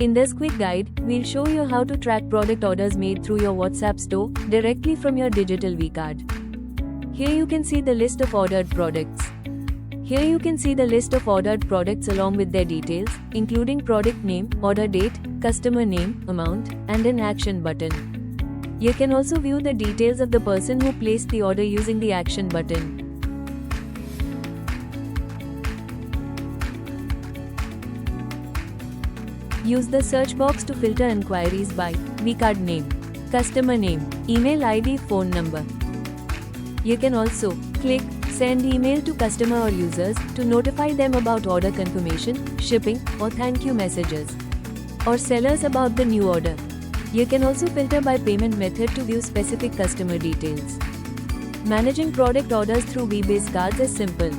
In this quick guide, we'll show you how to track product orders made through your WhatsApp store directly from your digital Vcard. Here you can see the list of ordered products. Here you can see the list of ordered products along with their details, including product name, order date, customer name, amount, and an action button. You can also view the details of the person who placed the order using the action button. Use the search box to filter inquiries by Vcard name, customer name, email ID, phone number. You can also click Send email to customer or users to notify them about order confirmation, shipping, or thank you messages, or sellers about the new order. You can also filter by payment method to view specific customer details. Managing product orders through Vbiz cards is simple.